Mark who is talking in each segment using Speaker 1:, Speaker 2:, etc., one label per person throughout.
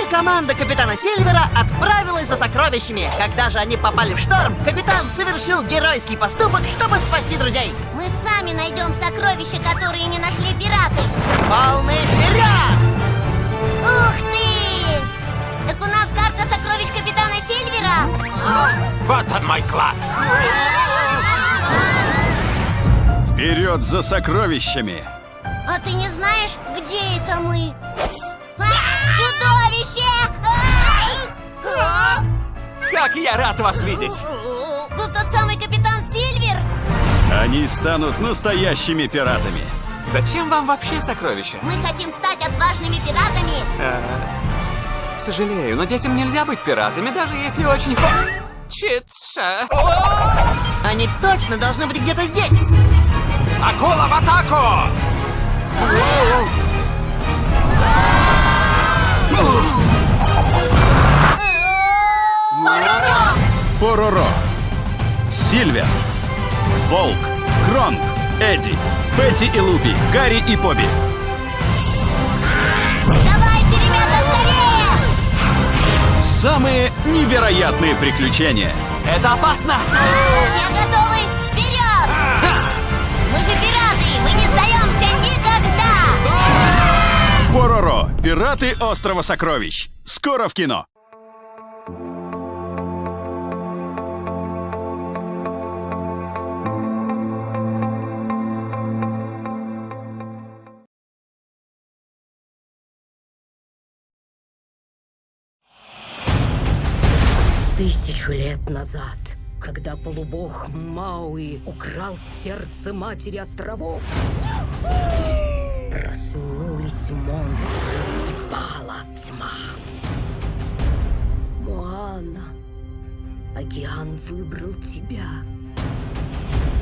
Speaker 1: команда капитана Сильвера отправилась за сокровищами. Когда же они попали в шторм, капитан совершил геройский поступок, чтобы спасти друзей.
Speaker 2: Мы сами найдем сокровища, которые не нашли пираты.
Speaker 1: Полный вперед!
Speaker 2: Ух ты! Так у нас карта сокровищ капитана Сильвера.
Speaker 3: Вот он, мой клад!
Speaker 4: Вперед за сокровищами!
Speaker 2: А ты не знаешь, где это мы? Чудовище!
Speaker 5: Как я рад вас видеть!
Speaker 2: Тут тот самый капитан Сильвер.
Speaker 4: Они станут настоящими пиратами.
Speaker 5: Зачем вам вообще сокровища?
Speaker 2: Мы хотим стать отважными пиратами.
Speaker 5: Сожалею, но детям нельзя быть пиратами, даже если очень хочется.
Speaker 1: Они точно должны быть где-то здесь.
Speaker 3: Акула в атаку!
Speaker 4: Пороро, Сильвер, Волк, Кронк, Эдди, Петти и Лупи, Гарри и Поби.
Speaker 2: Давайте, ребята, скорее!
Speaker 4: Самые невероятные приключения.
Speaker 5: Это опасно!
Speaker 2: Все готовы? Вперед! Мы же пираты, мы не сдаемся никогда!
Speaker 4: Пороро, пираты острова Сокровищ. Скоро в кино.
Speaker 6: Тысячу лет назад, когда полубог Мауи украл сердце матери островов, проснулись монстры и пала тьма. Моана, океан выбрал тебя.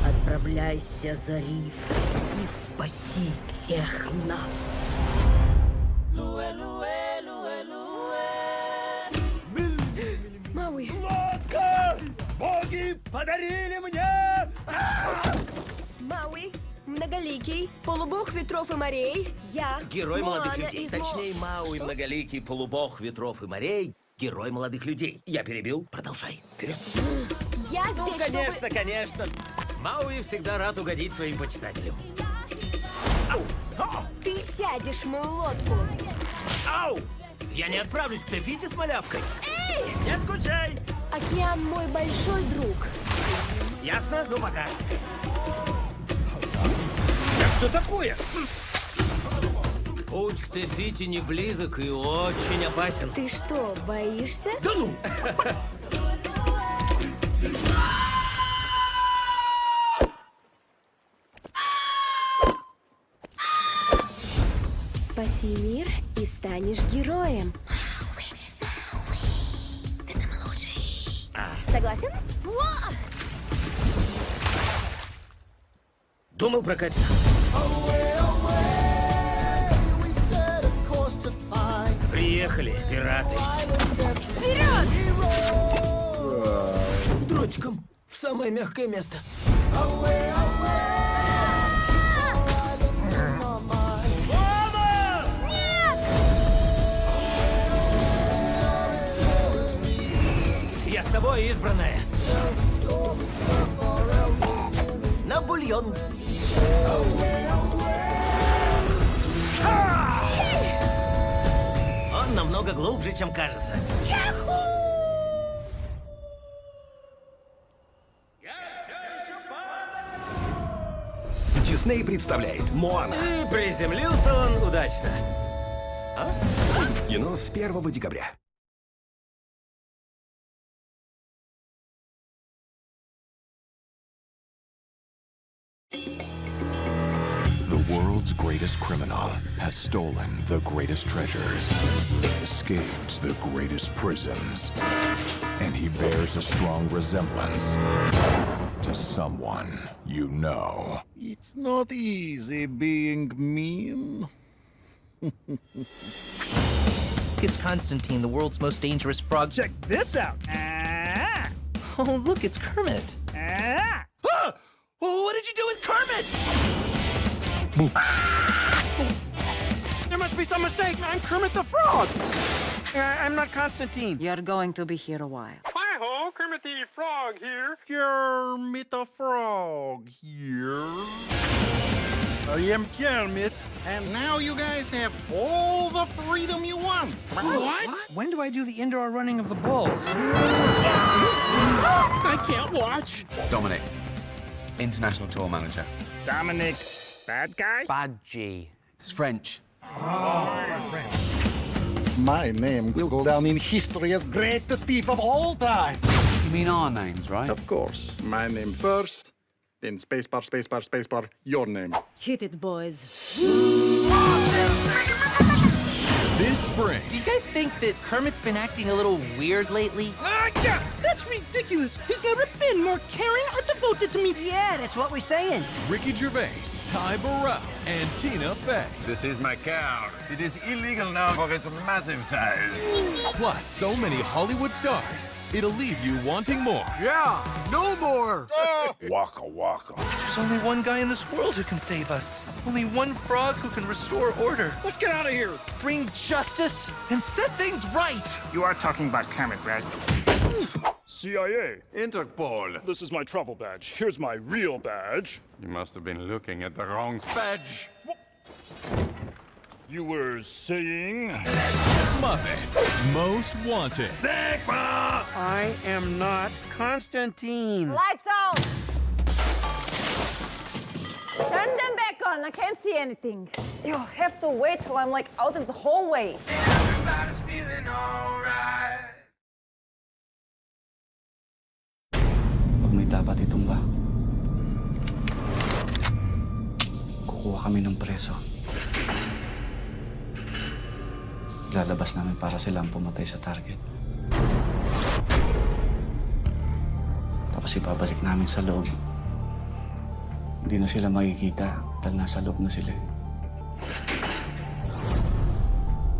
Speaker 6: Отправляйся за риф и спаси всех нас. Мауи.
Speaker 7: Лодка! Боги подарили мне!
Speaker 6: Мауи, многоликий, полубог ветров и морей, я,
Speaker 8: Герой
Speaker 6: Моана
Speaker 8: молодых людей.
Speaker 6: из
Speaker 8: Точнее, Мауи, многоликий, полубог ветров и морей. Герой молодых людей. Я перебил? Продолжай. Вперед.
Speaker 6: Я здесь,
Speaker 8: Ну, конечно, конечно. Мауи всегда рад угодить своим почитателям. Ау! Ау!
Speaker 6: Ты сядешь в мою лодку.
Speaker 8: Ау! Я не отправлюсь к Тефите с малявкой.
Speaker 6: Эй!
Speaker 8: Не скучай!
Speaker 6: Океан мой большой друг.
Speaker 8: Ясно? Ну, пока. Да что такое? Путь к Тефите не близок и очень опасен.
Speaker 6: Ты что, боишься?
Speaker 8: Да ну!
Speaker 6: Спаси мир и станешь героем. Ты самый лучший. Согласен?
Speaker 8: Думал, прокатит. Приехали, пираты.
Speaker 6: Вперед!
Speaker 8: Дротиком в самое мягкое место. Я с тобой, избранная. На бульон. Он намного глубже, чем кажется.
Speaker 3: Дисней представляет Моана.
Speaker 8: И приземлился он удачно.
Speaker 3: В кино с 1 декабря.
Speaker 9: The world's greatest criminal has stolen the greatest treasures, escaped the greatest prisons, and he bears a strong resemblance to someone you know.
Speaker 7: It's not easy being mean.
Speaker 10: It's Constantine, the world's most dangerous frog.
Speaker 7: Check this out.
Speaker 10: Oh, look, it's Kermit.
Speaker 7: Ah!
Speaker 8: Well, what did you do with Kermit?
Speaker 7: There must be some mistake. I'm Kermit the Frog.
Speaker 11: I'm not Constantine.
Speaker 6: You're going to be here a while.
Speaker 11: Hi-ho, Kermit the Frog here.
Speaker 7: Kermit the Frog here. I am Kermit, and now you guys have all the freedom you want.
Speaker 11: What?
Speaker 8: When do I do the indoor running of the bulls?
Speaker 11: I can't watch.
Speaker 5: Dominic, international tour manager.
Speaker 11: Dominic, bad guy?
Speaker 8: Badgie.
Speaker 5: It's French.
Speaker 7: My name will go down in history as greatest thief of all time.
Speaker 5: You mean our names, right?
Speaker 7: Of course, my name first, then spacebar, spacebar, spacebar, your name.
Speaker 6: Hit it, boys.
Speaker 9: This spring,
Speaker 10: Do you guys think that Kermit's been acting a little weird lately?
Speaker 11: Yeah, that's ridiculous. He's never been more caring or devoted to me.
Speaker 1: Yeah, that's what we're saying.
Speaker 9: Ricky Gervais, Ty Burrell, and Tina Fey.
Speaker 3: This is my car. It is illegal now for its massive size.
Speaker 9: Plus, so many Hollywood stars, it'll leave you wanting more.
Speaker 8: Yeah, no more.
Speaker 3: Waka waka.
Speaker 10: There's only one guy in this world who can save us. Only one frog who can restore order.
Speaker 11: Let's get out of here.
Speaker 10: Bring justice and set things right.
Speaker 11: You are talking about Kermit, right?
Speaker 3: CIA. Interpol.
Speaker 11: This is my travel badge. Here's my real badge.
Speaker 3: You must have been looking at the wrong badge.
Speaker 11: You were saying?
Speaker 9: Muppets Most Wanted.
Speaker 11: I am not Constantine.
Speaker 2: Lights out! Turn them back on. I can't see anything. You'll have to wait till I'm like out of the hallway.
Speaker 8: Everybody's feeling alright.
Speaker 5: Pag may dapat itumba, kukuha kami ng preso. Lalabas namin para silang pumatay sa target. Tapos ibabalik namin sa loob. Hindi na sila makikita dahil nasa loob na sila.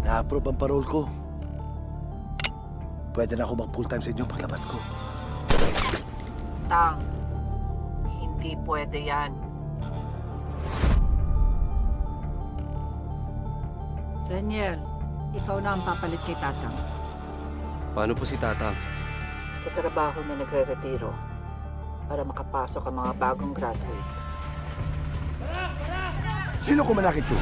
Speaker 12: Na-approve ang parole ko. Pwede na ako mag-full-time sa inyo paglabas ko.
Speaker 6: Tang, hindi pwede yan. Daniel, ikaw na ang papalit kay Tatang.
Speaker 5: Paano po si Tatang?
Speaker 6: Sa trabaho na nagre-retiro para makapasok ang mga bagong graduate.
Speaker 12: Sino ko manakit yun?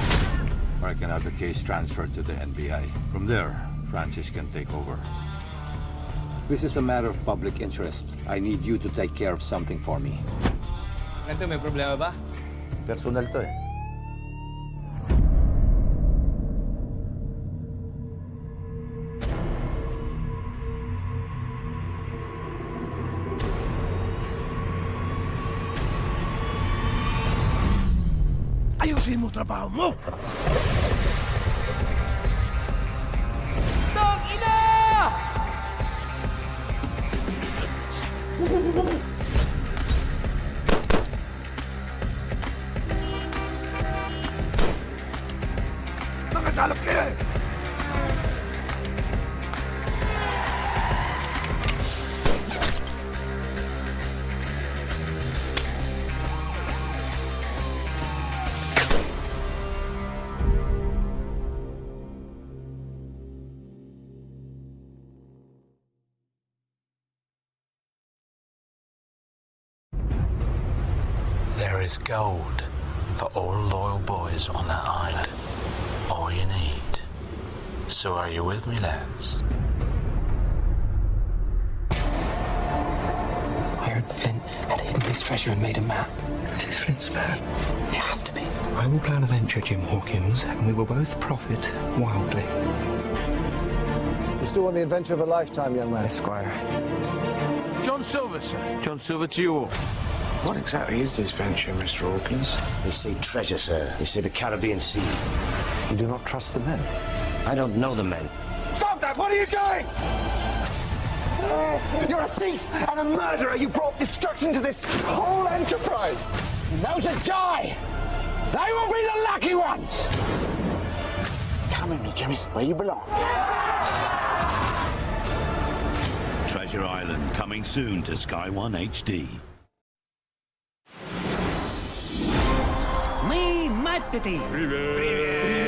Speaker 13: I can have the case transferred to the NBI. From there, Francis can take over. This is a matter of public interest. I need you to take care of something for me.
Speaker 5: Ito, may problema ba?
Speaker 12: Personal to eh. Ayusin mo trabaho mo!
Speaker 10: Dog ina!
Speaker 12: Mga salok kayo eh!
Speaker 14: There is gold for all loyal boys on that island. All you need. So are you with me, lads?
Speaker 15: I heard Flint had hidden his treasure and made a map. This is Flint's plan. It has to be. I will plan a venture, Jim Hawkins, and we will both profit wildly.
Speaker 12: You still want the adventure of a lifetime, young man?
Speaker 15: Esquire.
Speaker 11: John Silver, sir. John Silver to you all.
Speaker 15: What exactly is this venture, Mr. Hawkins?
Speaker 12: They say treasure, sir. They say the Caribbean Sea.
Speaker 15: You do not trust the men?
Speaker 12: I don't know the men.
Speaker 15: Stop that! What are you doing? You're a thief and a murderer! You brought destruction to this whole enterprise! Those that die, they will be the lucky ones! Come with me, Jimmy, where you belong.
Speaker 14: Treasure Island coming soon to Sky One HD.
Speaker 8: Мы Маппеты. Привет.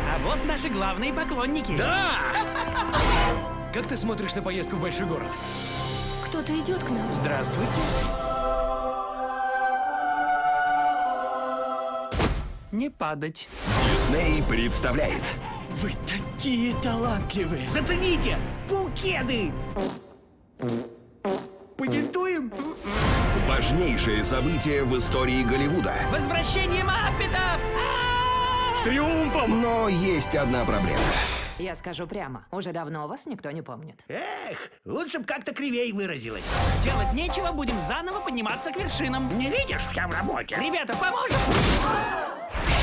Speaker 8: А вот наш
Speaker 11: наши главные поклонники.
Speaker 8: Да!
Speaker 11: Как ты смотришь на поездку в большой город?
Speaker 2: Кто-то идет к нам.
Speaker 11: Здравствуйте. Не падать.
Speaker 16: Дисней представляет.
Speaker 11: Вы такие талантливые. Зацените! Букеты! Патентуем?
Speaker 16: Важнейшее событие в истории Голливуда.
Speaker 11: Возвращение Маппетов! С триумфом!
Speaker 16: Но есть одна проблема.
Speaker 17: Я скажу прямо, уже давно вас никто не помнит.
Speaker 11: Эх, лучше бы как-то кривей выразилась. Делать нечего, будем заново подниматься к вершинам. Не видишь, я в работе? Ребята, поможем?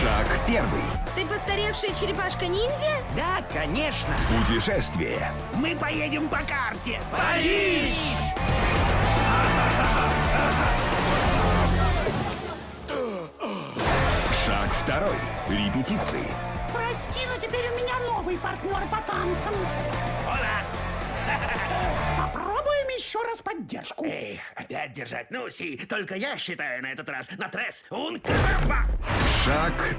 Speaker 16: Шаг первый.
Speaker 2: Ты постаревшая черепашка-ниндзя?
Speaker 11: Да, конечно.
Speaker 16: Путешествие.
Speaker 11: Мы поедем по карте. Париж!
Speaker 16: Шаг второй. Репетиции.
Speaker 11: Прости, но теперь у меня новый партнер по танцам. Оля! Попробуем еще раз поддержку. Эх, опять держать. Ну, Си, только я считаю на этот раз. На трес. Ункаба!
Speaker 16: Шаг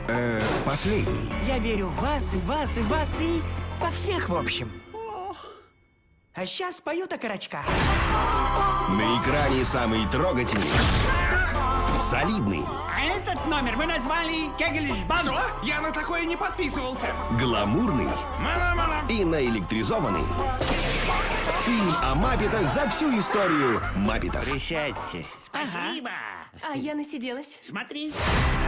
Speaker 16: последний.
Speaker 11: Я верю в вас, и вас, и вас, и во всех, в общем. А сейчас пою окорочка.
Speaker 16: На экране самый трогательный, солидный,
Speaker 11: А этот номер мы назвали Кегельшбан.
Speaker 8: Что? Я на такое не подписывался.
Speaker 16: гламурный и наэлектризованный. Фильм о Маппетах за всю историю Маппетов.
Speaker 11: Присядьте. Спасибо.
Speaker 2: А я насиделась.
Speaker 11: Смотри.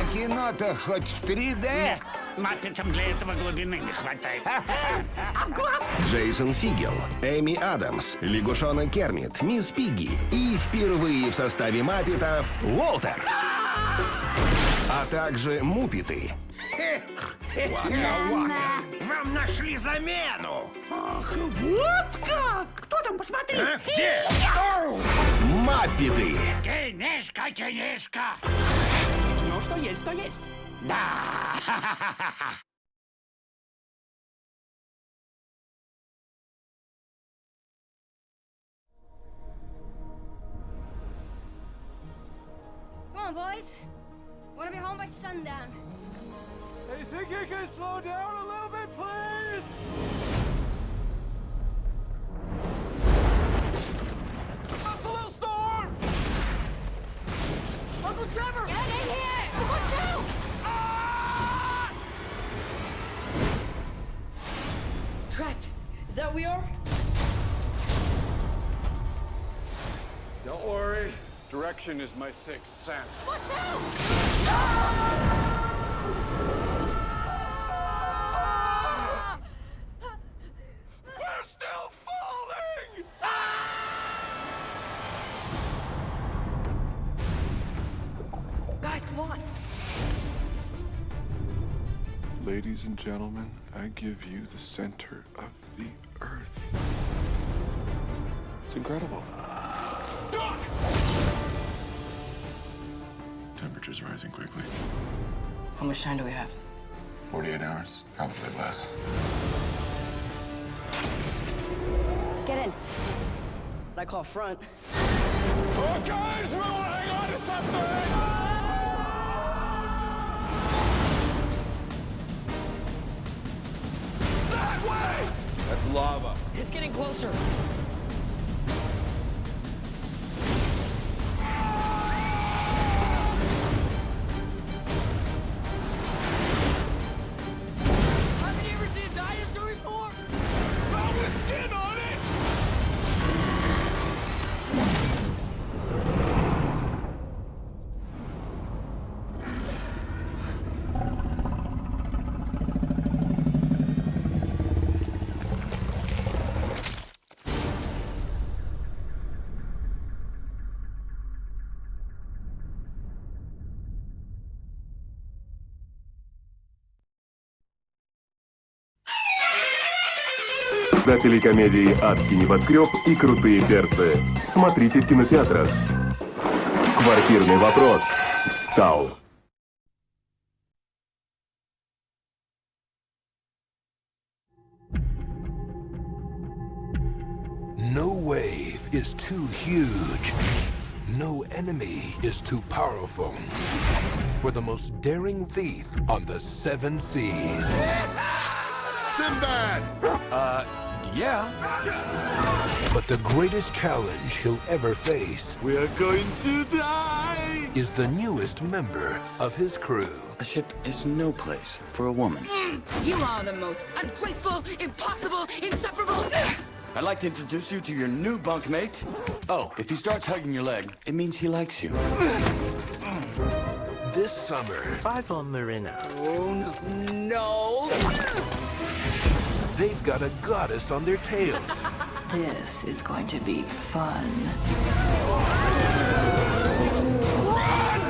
Speaker 15: А кино-то хоть в 3D?
Speaker 11: Нет, Маппетам для этого глубины не хватает. А в глаз?
Speaker 16: Джейсон Сигел, Эми Адамс, лягушонок Кермит, мисс Пигги и впервые в составе Маппетов Уолтер. А также Муппеты.
Speaker 8: Вака-вака. Вам нашли замену.
Speaker 11: Ах, вот как! Кто там, посмотри?
Speaker 8: А, где?
Speaker 16: Маппеты.
Speaker 11: Кинешка, кинешка. Ну, что есть, то есть. Да.
Speaker 2: Come on, boys. Wanna be home by sundown.
Speaker 15: Hey, think you can slow down a little bit, please? Just a little storm!
Speaker 2: Uncle Trevor! Get in here! What's out?
Speaker 11: Trapped. Is that we are?
Speaker 7: Don't worry. Direction is my sixth sense.
Speaker 2: What's out?
Speaker 8: We're still falling.
Speaker 11: Guys, come on.
Speaker 9: Ladies and gentlemen, I give you the center of the earth. It's incredible. Temperature's rising quickly.
Speaker 17: How much time do we have?
Speaker 9: 48 hours, probably less.
Speaker 17: Get in. What I call front.
Speaker 15: Oh, guys, we want to hang on to something!
Speaker 8: That way.
Speaker 7: That's lava.
Speaker 11: It's getting closer.
Speaker 2: Haven't you ever seen a dinosaur before?
Speaker 8: Found the skin on it.
Speaker 18: Создатели комедии «Адский небоскреб» и «Крутые перцы». Смотрите в кинотеатрах. Квартирный вопрос встал.
Speaker 9: No wave is too huge. No enemy is too powerful. For the most daring thief on the 7 seas.
Speaker 16: Sindbad!
Speaker 9: Yeah.
Speaker 19: But the greatest challenge he'll ever face, we are going to die, is the newest member of his crew.
Speaker 20: A ship is no place for a woman.
Speaker 21: You are the most ungrateful, impossible, insufferable.
Speaker 20: I'd like to introduce you to your new bunkmate. Oh, if he starts hugging your leg, it means he likes you.
Speaker 19: This summer...
Speaker 8: 5 on Marina.
Speaker 21: Oh, no.
Speaker 19: They've got a goddess on their tails.
Speaker 6: This is going to be fun.
Speaker 19: Run!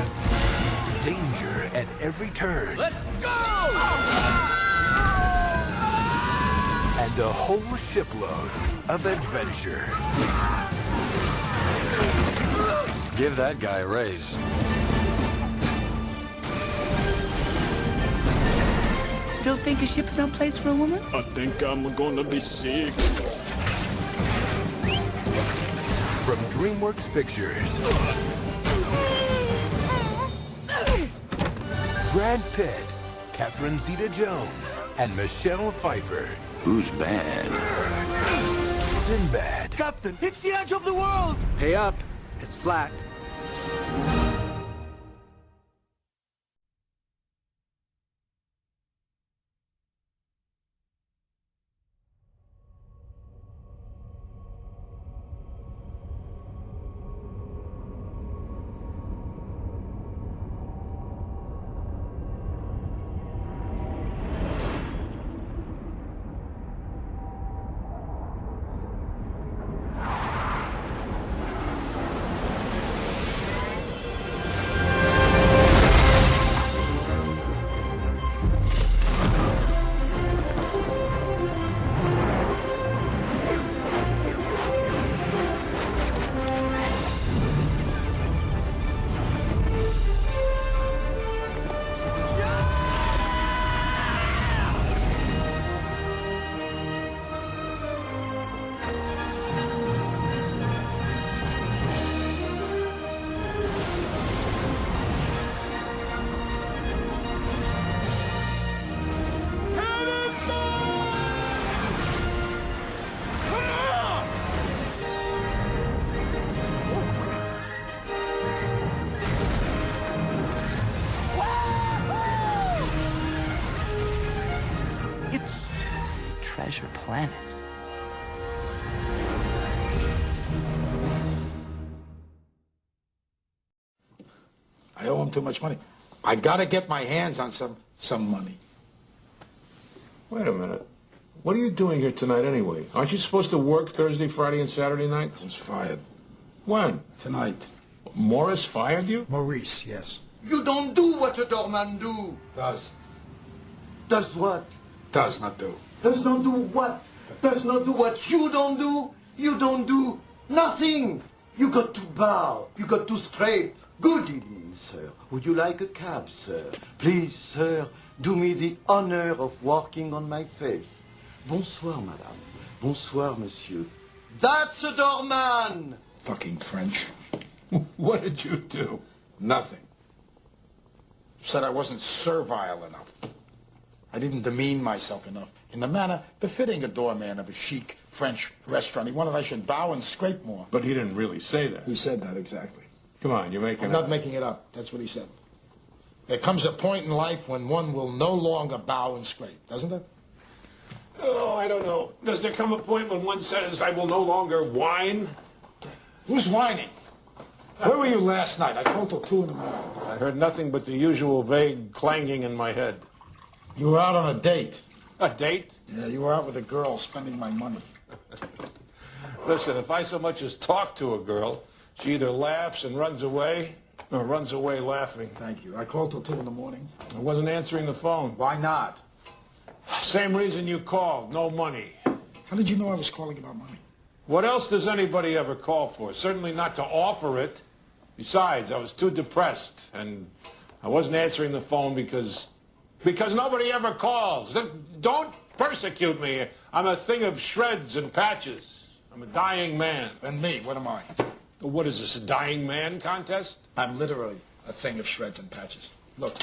Speaker 19: Danger at every turn.
Speaker 20: Let's go!
Speaker 19: And a whole shipload of adventure.
Speaker 20: Give that guy a raise.
Speaker 21: Still think a ship's no place for a woman?
Speaker 4: I think I'm gonna be sick.
Speaker 19: From DreamWorks Pictures. Brad Pitt, Catherine Zeta-Jones, and Michelle Pfeiffer.
Speaker 20: Who's bad?
Speaker 19: Sindbad.
Speaker 8: Captain, it's the edge of the world!
Speaker 20: Pay up. It's flat.
Speaker 6: Treasure Planet.
Speaker 22: I owe him too much money. I gotta get my hands on some money.
Speaker 3: Wait a minute. What are you doing here tonight anyway? Aren't you supposed to work Thursday, Friday, and Saturday night?
Speaker 22: I was fired.
Speaker 3: When?
Speaker 22: Tonight.
Speaker 3: Morris fired you?
Speaker 22: Maurice, yes.
Speaker 23: You don't do what a doorman do.
Speaker 22: Does.
Speaker 23: Does what?
Speaker 22: Does not do.
Speaker 23: Does not do what? Does not do what you don't do? You don't do nothing. You got to bow. You got to scrape. Good evening, sir. Would you like a cab, sir? Please, sir, do me the honor of walking on my face. Bonsoir, madame. Bonsoir, monsieur. That's a doorman!
Speaker 22: Fucking French.
Speaker 3: What did you do?
Speaker 22: Nothing. Said I wasn't servile enough. I didn't demean myself enough in the manner befitting a doorman of a chic French restaurant. He wanted I should bow and scrape more.
Speaker 3: But he didn't really say that.
Speaker 22: He said that exactly.
Speaker 3: Come on, you're making
Speaker 22: I'm not making it up. That's what he said. There comes a point in life when one will no longer bow and scrape, doesn't there?
Speaker 3: Oh, I don't know. Does there come a point when one says, I will no longer whine?
Speaker 22: Who's whining? Where were you last night? I called till 2 in the morning.
Speaker 3: I heard nothing but the usual vague clanging in my head.
Speaker 22: You were out on a date.
Speaker 3: A date?
Speaker 22: Yeah, you were out with a girl spending my money.
Speaker 3: Listen, if I so much as talk to a girl, she either laughs and runs away or runs away laughing.
Speaker 22: Thank you. I called till 2 in the morning.
Speaker 3: I wasn't answering the phone.
Speaker 22: Why not?
Speaker 3: Same reason you called, no money.
Speaker 22: How did you know I was calling about money?
Speaker 3: What else does anybody ever call for? Certainly not to offer it. Besides, I was too depressed, and I wasn't answering the phone because nobody ever calls. Don't persecute me. I'm a thing of shreds and patches. I'm a dying man.
Speaker 22: And me, what am I?
Speaker 3: What is this, a dying man contest?
Speaker 22: I'm literally a thing of shreds and patches. Look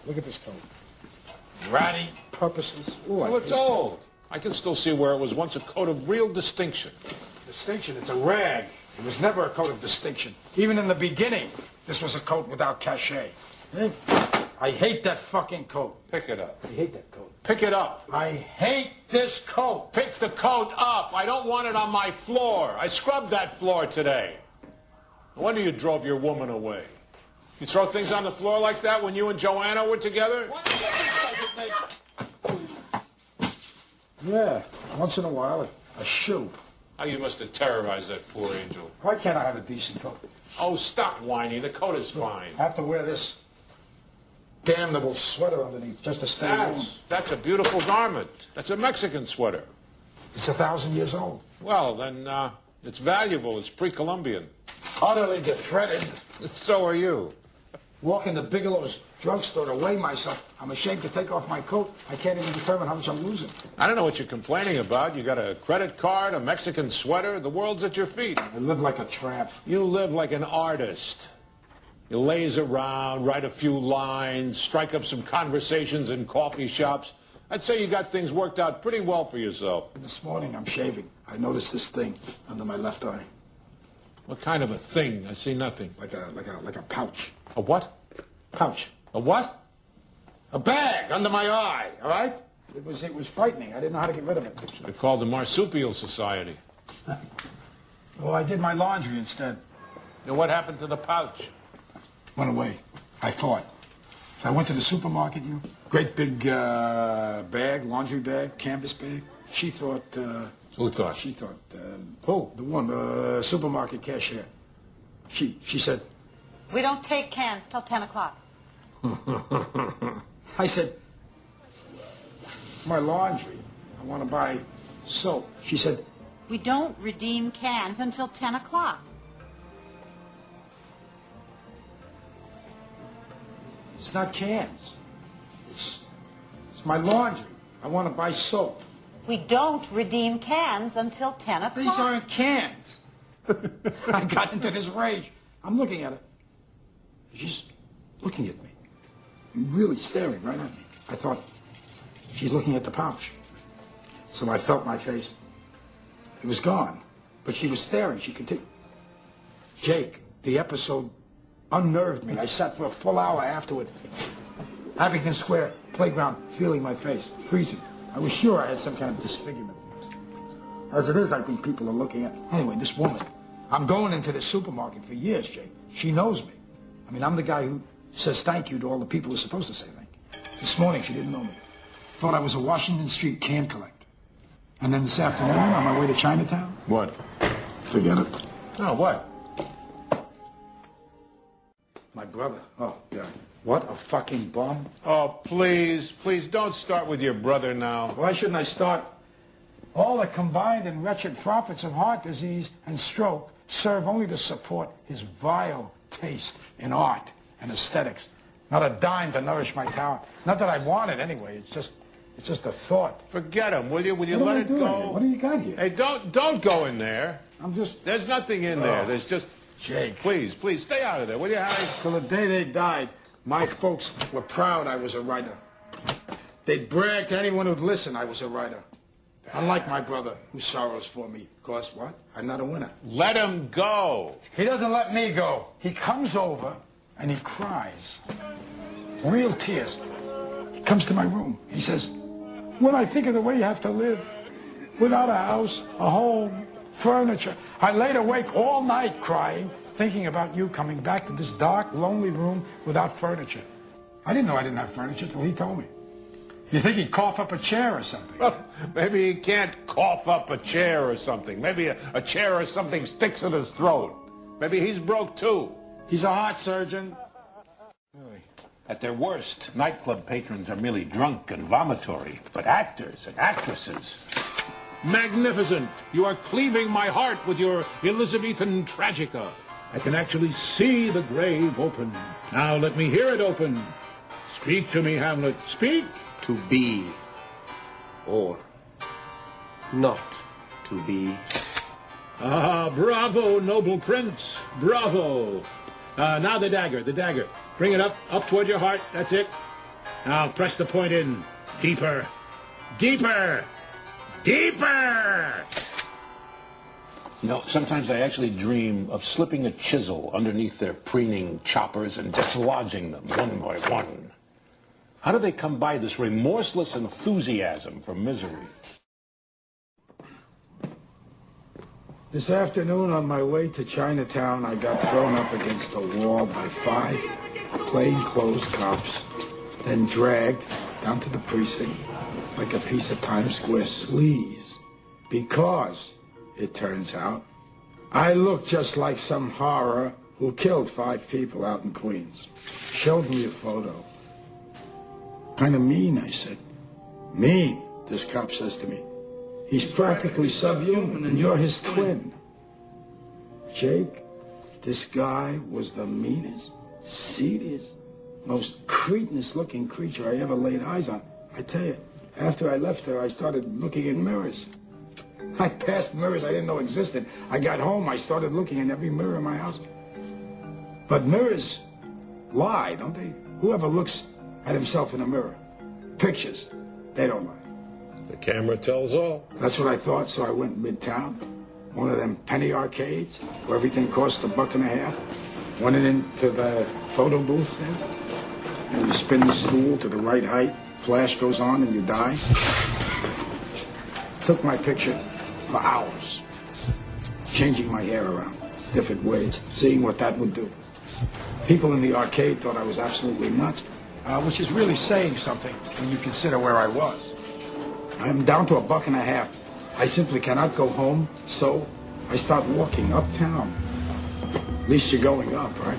Speaker 22: at this coat. Ratty, purposeless. Ooh,
Speaker 3: well, it's old. I can still see where it was once a coat of real distinction.
Speaker 22: Distinction? It's a rag. It was never a coat of distinction. Even in the beginning, this was a coat without cachet. I hate that fucking coat.
Speaker 3: Pick it up.
Speaker 22: I hate that coat.
Speaker 3: Pick it up.
Speaker 22: I hate this coat.
Speaker 3: Pick the coat up. I don't want it on my floor. I scrubbed that floor today. No wonder you drove your woman away. You throw things on the floor like that when you and Joanna were together?
Speaker 22: What difference does it make? Yeah, once in a while, a shoe.
Speaker 3: Oh, you must have terrorized that poor angel.
Speaker 22: Why can't I have a decent coat?
Speaker 3: Oh, stop whining. The coat is fine.
Speaker 22: I have to wear this damnable sweater underneath just to stay warm.
Speaker 3: That's a beautiful garment. That's a Mexican sweater.
Speaker 22: It's 1,000 years old.
Speaker 3: Well, then, it's valuable. It's pre-Columbian.
Speaker 22: Utterly defrauded.
Speaker 3: So are you.
Speaker 22: Walk into Bigelow's drugstore to weigh myself. I'm ashamed to take off my coat. I can't even determine how much I'm losing.
Speaker 3: I don't know what you're complaining about. You got a credit card, a Mexican sweater. The world's at your feet.
Speaker 22: I live like a tramp.
Speaker 3: You live like an artist. You laze around, write a few lines, strike up some conversations in coffee shops. I'd say you got things worked out pretty well for yourself.
Speaker 22: This morning I'm shaving. I noticed this thing under my left eye.
Speaker 3: What kind of a thing? I see nothing.
Speaker 22: Like a pouch.
Speaker 3: A what?
Speaker 22: Pouch.
Speaker 3: A what?
Speaker 22: A bag under my eye, all right? It was frightening. I didn't know how to get rid of it.
Speaker 3: They're called the Marsupial Society.
Speaker 22: Well, I did my laundry instead.
Speaker 3: And what happened to the pouch?
Speaker 22: Went away, I thought. So I went to the supermarket, great big bag, laundry bag, canvas bag. She thought...
Speaker 3: Who thought?
Speaker 22: She thought...
Speaker 3: Who?
Speaker 22: The one, supermarket cashier. She said...
Speaker 1: We don't take cans till 10 o'clock.
Speaker 22: I said, my laundry, I want to buy soap. She said...
Speaker 1: We don't redeem cans until 10 o'clock.
Speaker 22: It's not cans. It's my laundry. I want to buy soap.
Speaker 1: We don't redeem cans until 10 o'clock.
Speaker 22: These aren't cans. I got into this rage. I'm looking at her. She's looking at me. Really staring right at me. I thought, she's looking at the pouch. So I felt my face. It was gone. But she was staring. She continued. Jake, the episode unnerved me. I sat for a full hour afterward. Abington Square, playground, feeling my face, freezing. I was sure I had some kind of disfigurement. As it is, I think people are looking at... Anyway, this woman, I'm going into this supermarket for years, Jake. She knows me. I mean, I'm the guy who says thank you to all the people who are supposed to say thank you. This morning, she didn't know me. Thought I was a Washington Street can collector. And then this afternoon, on my way to Chinatown...
Speaker 3: What?
Speaker 22: Forget it.
Speaker 3: Oh, what?
Speaker 22: My brother. Oh, God. What a fucking bum.
Speaker 3: Oh, please, please don't start with your brother now.
Speaker 22: Why shouldn't I start? All the combined and wretched profits of heart disease and stroke serve only to support his vile taste in art and aesthetics. Not a dime to nourish my talent. Not that I want it anyway. It's just a thought.
Speaker 3: Forget him, will you? Will you let it go?
Speaker 22: What do you got here?
Speaker 3: Hey, don't go in there.
Speaker 22: I'm just...
Speaker 3: There's nothing in there. There's just...
Speaker 22: Jake.
Speaker 3: Please, stay out of there, will you, Harry?
Speaker 22: Till the day they died, my folks were proud I was a writer. They'd brag to anyone who'd listen I was a writer. Unlike my brother, who sorrows for me. Because what? I'm not a winner.
Speaker 3: Let him go.
Speaker 22: He doesn't let me go. He comes over and he cries. Real tears. He comes to my room. He says, when I think of the way you have to live, without a house, a home, furniture, I laid awake all night crying, thinking about you coming back to this dark, lonely room without furniture. I didn't know I didn't have furniture till he told me. You think he'd cough up a chair or something?
Speaker 3: Well, maybe he can't cough up a chair or something. Maybe a chair or something sticks in his throat. Maybe he's broke too.
Speaker 22: He's a heart surgeon.
Speaker 3: Really? At their worst, nightclub patrons are merely drunk and vomitory. But actors and actresses... Magnificent! You are cleaving my heart with your Elizabethan tragica. I can actually see the grave open. Now let me hear it open. Speak to me, Hamlet. Speak!
Speaker 5: To be or not to be.
Speaker 3: Ah, bravo, noble prince. Bravo. Now the dagger, the dagger. Bring it up toward your heart. That's it. Now press the point in. Deeper. Deeper. Deeper! No, sometimes I actually dream of slipping a chisel underneath their preening choppers and dislodging them one by one. How do they come by this remorseless enthusiasm for misery?
Speaker 22: This afternoon on my way to Chinatown, I got thrown up against a wall by 5 plainclothes cops, then dragged down to the precinct like a piece of Times Square sleaze. Because, it turns out, I look just like some horror who killed 5 people out in Queens. Showed me a photo. Kind of mean, I said. Mean, this cop says to me. He's practically subhuman, and you're his twin. Jake, this guy was the meanest, seediest, most cretinous-looking creature I ever laid eyes on. I tell you, after I left there, I started looking in mirrors. I passed mirrors I didn't know existed. I got home, I started looking in every mirror in my house. But mirrors lie, don't they? Whoever looks at himself in a mirror. Pictures, they don't lie.
Speaker 3: The camera tells all.
Speaker 22: That's what I thought, so I went midtown. One of them penny arcades, where everything costs $1.50. Went into the photo booth there, and you spin the stool to the right height, flash goes on, and you die. Took my picture for hours, changing my hair around, different ways, seeing what that would do. People in the arcade thought I was absolutely nuts, which is really saying something when you consider where I was. I'm down to $1.50. I simply cannot go home, so I start walking uptown. At least you're going up, right?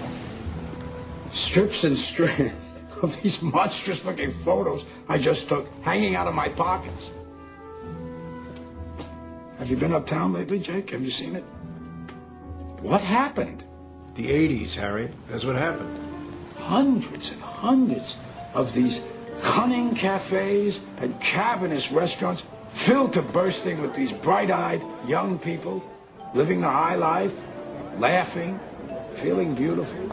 Speaker 22: Strips and strands of these monstrous-looking photos I just took hanging out of my pockets. Have you been uptown lately, Jake? Have you seen it? What happened?
Speaker 3: The 80s, Harry. That's what happened.
Speaker 22: Hundreds and hundreds of these cunning cafes and cavernous restaurants filled to bursting with these bright-eyed young people living the high life, laughing, feeling beautiful,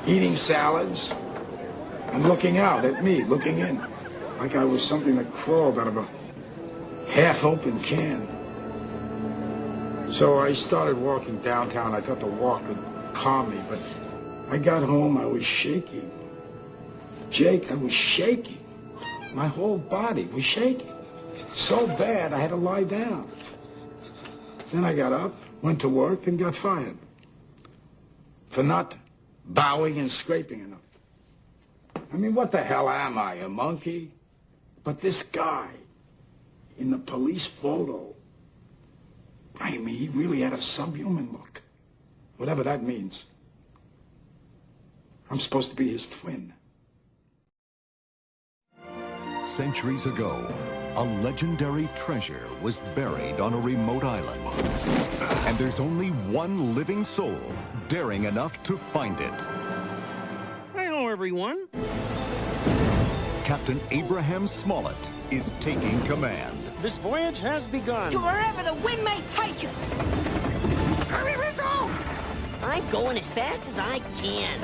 Speaker 22: eating salads, and looking out at me, looking in, like I was something that crawled out of a half-open can. So I started walking downtown. I thought the walk would calm me, but I got home, I was shaking. Jake, I was shaking. My whole body was shaking. So bad, I had to lie down. Then I got up, went to work, and got fired. For not bowing and scraping enough. I mean, what the hell am I, a monkey? But this guy, in the police photo, I mean, he really had a subhuman look. Whatever that means. I'm supposed to be his twin.
Speaker 9: Centuries ago, a legendary treasure was buried on a remote island. And there's only one living soul daring enough to find it.
Speaker 11: Hello, everyone.
Speaker 9: Captain Abraham Smollett is taking command.
Speaker 11: This voyage has begun.
Speaker 21: To wherever the wind may take us.
Speaker 8: Hurry, Rizzo! I'm going as fast as I can.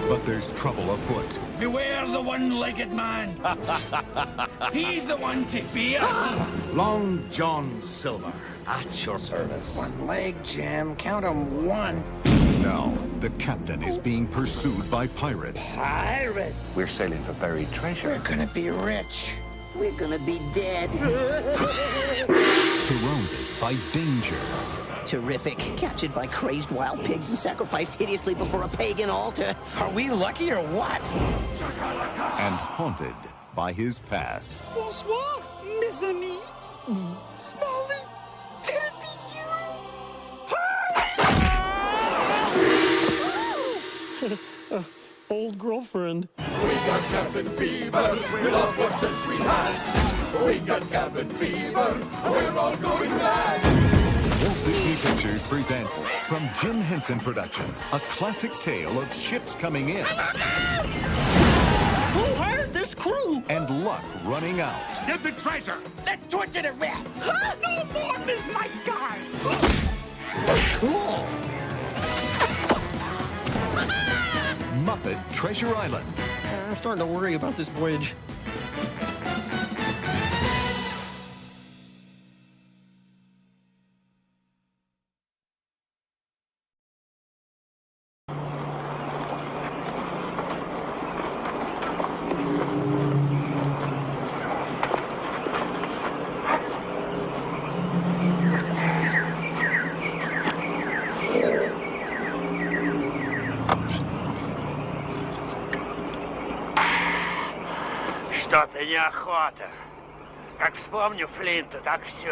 Speaker 9: But there's trouble afoot.
Speaker 11: Beware the one-legged man. He's the one to fear.
Speaker 10: Long John Silver, at your service.
Speaker 15: One leg, Jim. Count 'em 1.
Speaker 9: Now, the captain is being pursued by pirates.
Speaker 15: Pirates?
Speaker 10: We're sailing for buried treasure.
Speaker 15: We're gonna be rich.
Speaker 8: We're gonna be dead.
Speaker 9: Surrounded by danger.
Speaker 8: Terrific. Captured by crazed wild pigs and sacrificed hideously before a pagan altar.
Speaker 15: Are we lucky or what?
Speaker 9: And haunted by his past.
Speaker 21: Bonsoir, mes amis. Smalley, can it be
Speaker 11: you? Old girlfriend.
Speaker 12: We got cabin fever. We lost what sense we had. We got cabin fever. We're all going mad.
Speaker 9: Walt Disney Pictures presents, from Jim Henson Productions, a classic tale of ships coming in.
Speaker 11: Who hired this crew?
Speaker 9: And luck running out.
Speaker 11: Get the treasure. Let's torture the rat. No more, Miss Nice Guy.
Speaker 8: Cool.
Speaker 9: Muppet Treasure Island.
Speaker 11: I'm starting to worry about this voyage.
Speaker 13: Что-то неохота. Как вспомню Флинта, так все.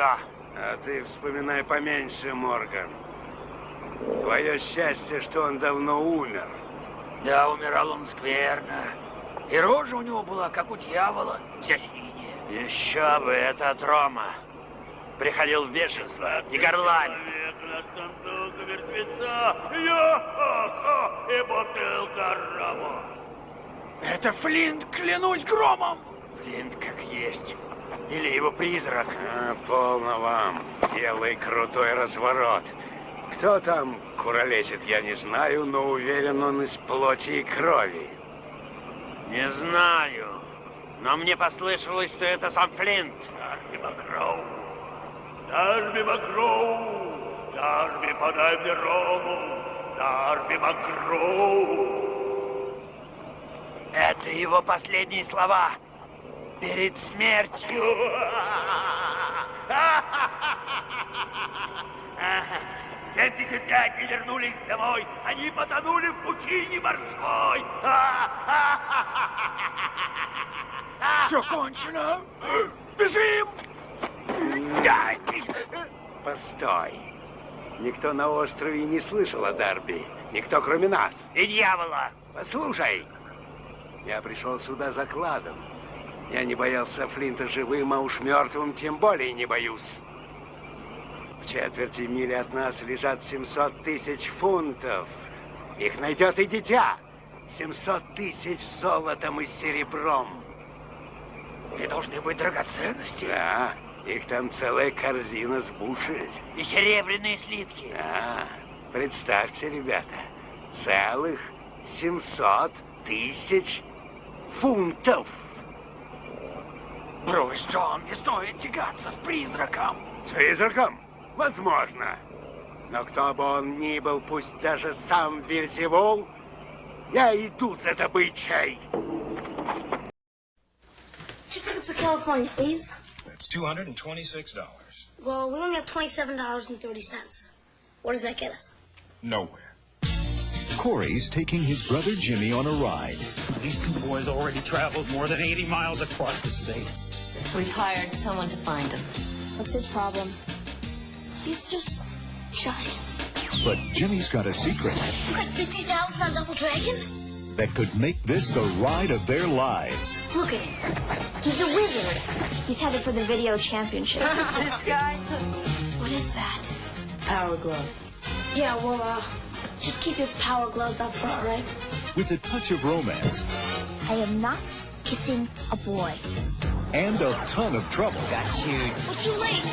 Speaker 14: А ты вспоминай поменьше, Морган. Твое счастье, что он давно умер.
Speaker 13: Да, умирал он скверно. И рожа у него была, как у дьявола, вся синяя. Еще бы, это от Рома. Приходил в бешенство, не горлань. И бутылка рома. Это Флинт, клянусь громом. Флинт как есть. Или его призрак.
Speaker 14: Полно вам. Делай крутой разворот. Кто там куролесит, я не знаю, но уверен, он из плоти и крови.
Speaker 13: Не знаю. Но мне послышалось, что это сам Флинт. Дарби Макроу. Дарби Макроу. Дарби, подай мне рому. Дарби Макроу. Это его последние слова. Перед смертью. 75 не вернулись домой. Они потонули в пучине морской. Все кончено. Бежим.
Speaker 14: Постой. Никто на острове и не слышал о Дарби. Никто, кроме нас.
Speaker 13: И дьявола.
Speaker 14: Послушай. Я пришел сюда за кладом. Я не боялся Флинта живым, а уж мертвым тем более не боюсь. В четверти мили от нас лежат 700 тысяч фунтов. Их найдет и дитя. 700 тысяч золотом и серебром.
Speaker 13: И должны быть драгоценности.
Speaker 14: Да, их там целая корзина с бушель.
Speaker 13: И серебряные слитки.
Speaker 14: Да, представьте, ребята, целых 700 тысяч фунтов.
Speaker 13: Брось, Джон, не стоит тягаться с призраком.
Speaker 14: С призраком? Возможно. Но кто бы он ни был, пусть даже сам Вельзевул, я иду за добычей.
Speaker 2: Two tickets to California, please.
Speaker 17: That's $226.
Speaker 2: Well, we only have $27.30. What does that get us?
Speaker 17: Nowhere.
Speaker 24: Corey's taking his brother Jimmy on a ride.
Speaker 11: These two boys already traveled more than 80 miles across the state.
Speaker 25: We hired someone to find him.
Speaker 2: What's his problem? He's just shy.
Speaker 24: But Jimmy's got a secret
Speaker 2: You got 50,000 on Double Dragon?
Speaker 24: that could make this the ride of their lives.
Speaker 2: Look at him. He's a wizard. He's headed for the video championship.
Speaker 25: This guy?
Speaker 2: What is that?
Speaker 25: Power glove.
Speaker 2: Yeah, well, just keep your power gloves up front, all right?
Speaker 24: With a touch of romance
Speaker 2: I am not kissing a boy.
Speaker 24: and a ton of trouble.
Speaker 25: Got you.
Speaker 2: We're too late.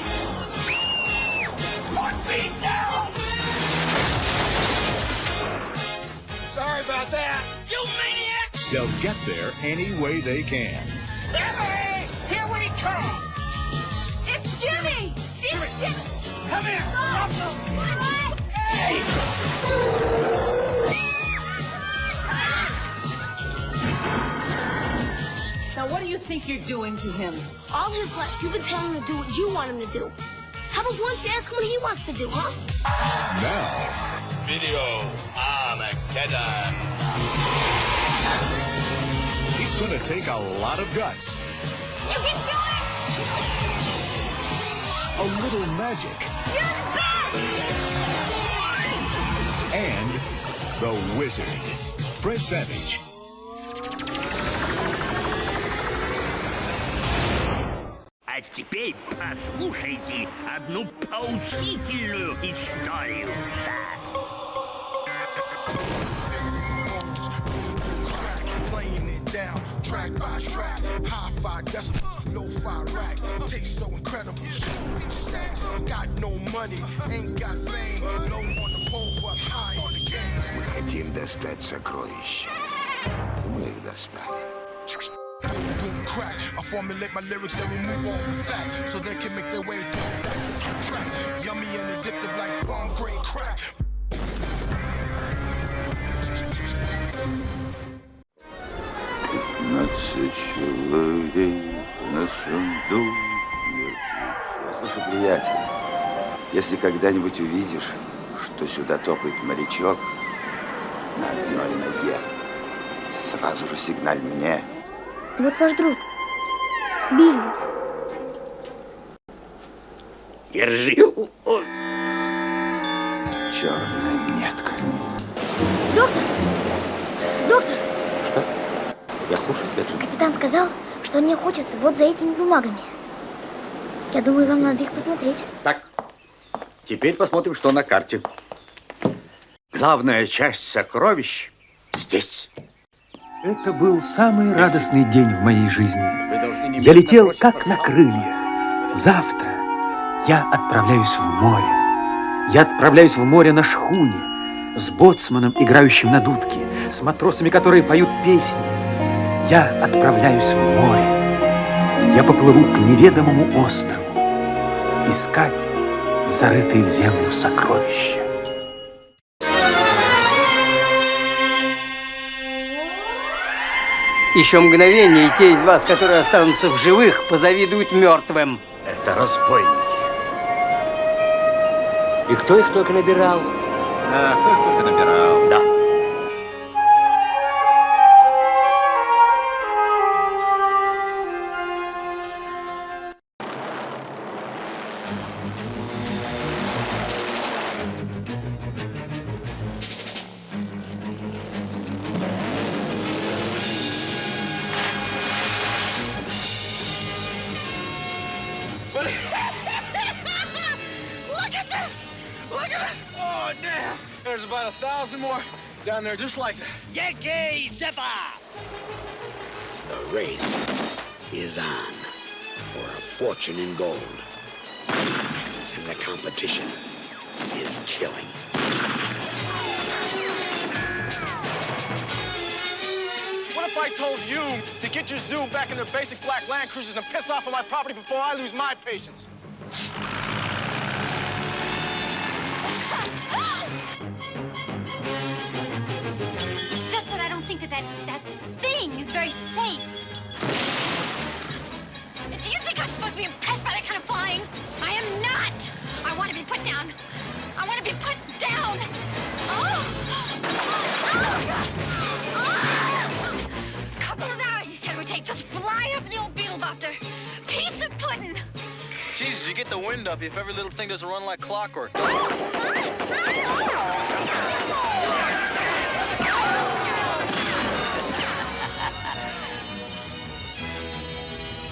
Speaker 11: 1 feet down! Sorry about that. You maniacs!
Speaker 24: They'll get there any way they can.
Speaker 11: Jimmy! Here we come!
Speaker 2: It's Jimmy! It's Jimmy!
Speaker 11: Come here!
Speaker 2: Hey!
Speaker 25: Now, what do you think you're doing to him?
Speaker 2: I'll just let you tell him to do what you want him to do. How about once you ask him what he wants to do, huh?
Speaker 24: Now,
Speaker 17: Video Armageddon.
Speaker 24: it's going to take a lot of guts,
Speaker 2: You can do it!
Speaker 24: a little magic,
Speaker 2: You're the best!
Speaker 24: and the wizard, Fred Savage.
Speaker 11: А теперь послушайте одну поучительную историю.
Speaker 12: Playing it down, track by track, hi-fi decibel, lo-fi rack, taste so incredible, slow stack. Got no money, ain't got fame, low on the pole but high on the game.
Speaker 26: Мы хотим достать сокровища. Мы их достали.
Speaker 12: Boom crack, I formulate my lyrics and remove all the fat, so they can make their way through the digestive tract. Yummy and addictive like farm great crack.
Speaker 26: Послушай, приятель, если когда-нибудь увидишь, что сюда топает морячок на одной ноге, сразу же сигналь мне.
Speaker 2: Вот ваш друг.
Speaker 4: Билли.
Speaker 10: Держи.
Speaker 22: Черная метка.
Speaker 4: Доктор! Доктор!
Speaker 10: Что? Я слушаю тебя, Джим.
Speaker 4: Капитан сказал, что он не охотится вот за этими бумагами. Я думаю, вам надо их посмотреть.
Speaker 10: Так, теперь посмотрим, что на карте. Главная часть сокровищ здесь.
Speaker 7: Это был самый радостный день в моей жизни. Я летел как на крыльях. Завтра я отправляюсь в море. Я отправляюсь в море на шхуне, с боцманом, играющим на дудке, с матросами, которые поют песни. Я отправляюсь в море. Я поплыву к неведомому острову, искать зарытые в землю сокровища.
Speaker 16: Еще мгновение, и те из вас, которые останутся в живых, позавидуют мертвым.
Speaker 10: Это разбойники.
Speaker 16: И кто их только набирал?
Speaker 10: А, кто их только набирал? Да.
Speaker 18: Down there just like that.
Speaker 11: Yankee Zipper!
Speaker 18: The race is on for a fortune in gold. And the competition is killing.
Speaker 19: What if I told you to get your zoo back in their basic black Land Cruisers and piss off on my property before I lose my patience?
Speaker 2: It's just that I don't think that thing is very safe. Do you think I'm supposed to be impressed by that kind of flying? I am not. I want to be put down. I want to be put down. Couple of hours, you said it would take. Just fly up the old Beetlebopter. Piece of pudding.
Speaker 19: Jesus, you get the wind up if every little thing doesn't run like clockwork.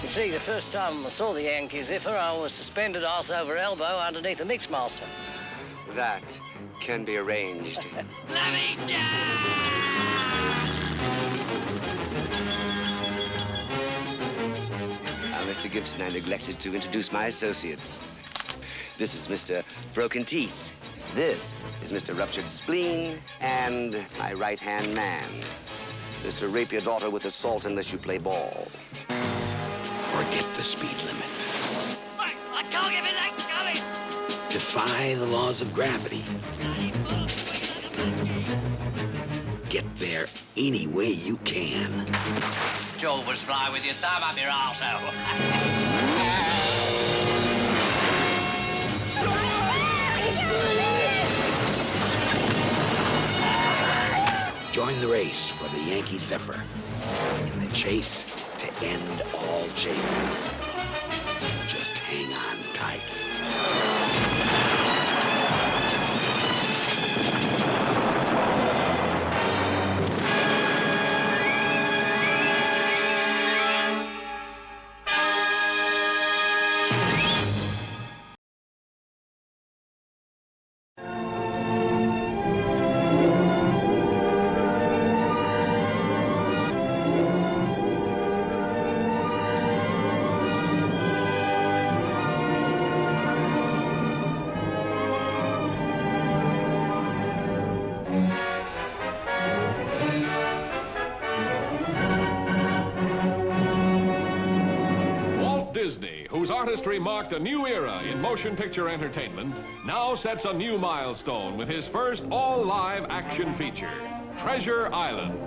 Speaker 16: You see, the first time I saw the Yankee Zipper, I was suspended arse over elbow underneath a mixmaster.
Speaker 5: That can be arranged. Mr. Gibson, I neglected to introduce my associates. This is Mr. Broken Teeth. This is Mr. Ruptured Spleen and my right-hand man. Mr. Rape Your Daughter with assault unless you play ball.
Speaker 18: Forget the speed limit.
Speaker 11: Let go, give me that coming!
Speaker 18: Defy the laws of gravity. Get there any way you can.
Speaker 11: Joe was fly with your thumb up your arsehole.
Speaker 18: Join the race for the Yankee Zephyr in the chase to end all chases. Just hang on tight.
Speaker 20: Whose artistry marked a new era in motion picture entertainment, now sets a new milestone with his first all-live action feature, Treasure Island,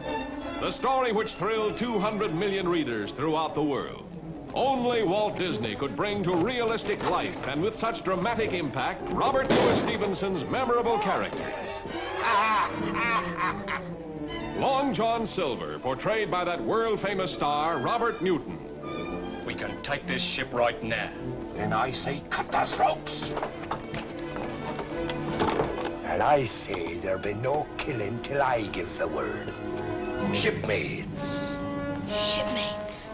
Speaker 20: the story which thrilled 200 million readers throughout the world. Only Walt Disney could bring to realistic life, and with such dramatic impact, Robert Louis Stevenson's memorable characters. Long John Silver, portrayed by that world-famous star, Robert Newton.
Speaker 19: We can take this ship right now.
Speaker 14: Then I say cut their throats. And I say there'll be no killing till I gives the word. Shipmates.
Speaker 2: Shipmates.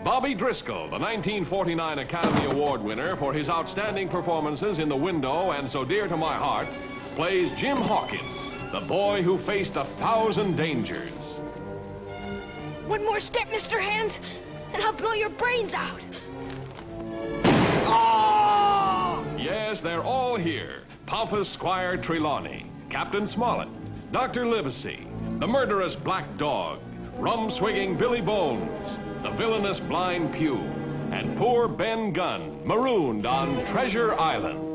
Speaker 20: Bobby Driscoll, the 1949 Academy Award winner for his outstanding performances in The Window and So Dear to My Heart, plays Jim Hokins, the boy who faced 1,000 dangers.
Speaker 1: One more step, Mr. Hands, and I'll blow your brains out.
Speaker 20: Yes, they're all here. Pompous Squire Trelawney, Captain Smollett, Dr. Livesey, the murderous Black Dog, rum-swigging Billy Bones, the villainous Blind Pew, and poor Ben Gunn, marooned on Treasure Island.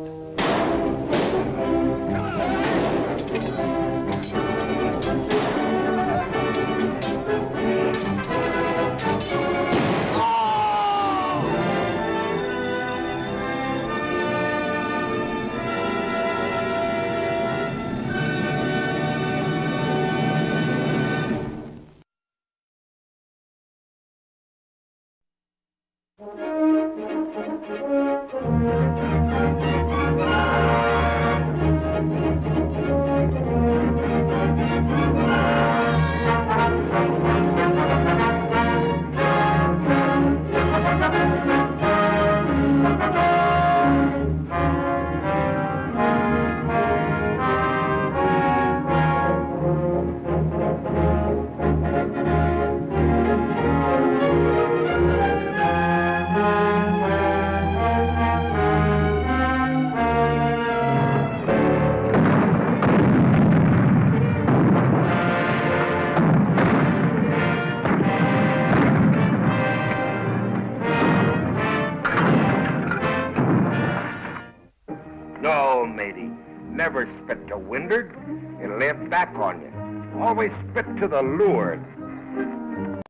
Speaker 14: Never spit to windward, it'll lay back on you. Always spit to the leeward.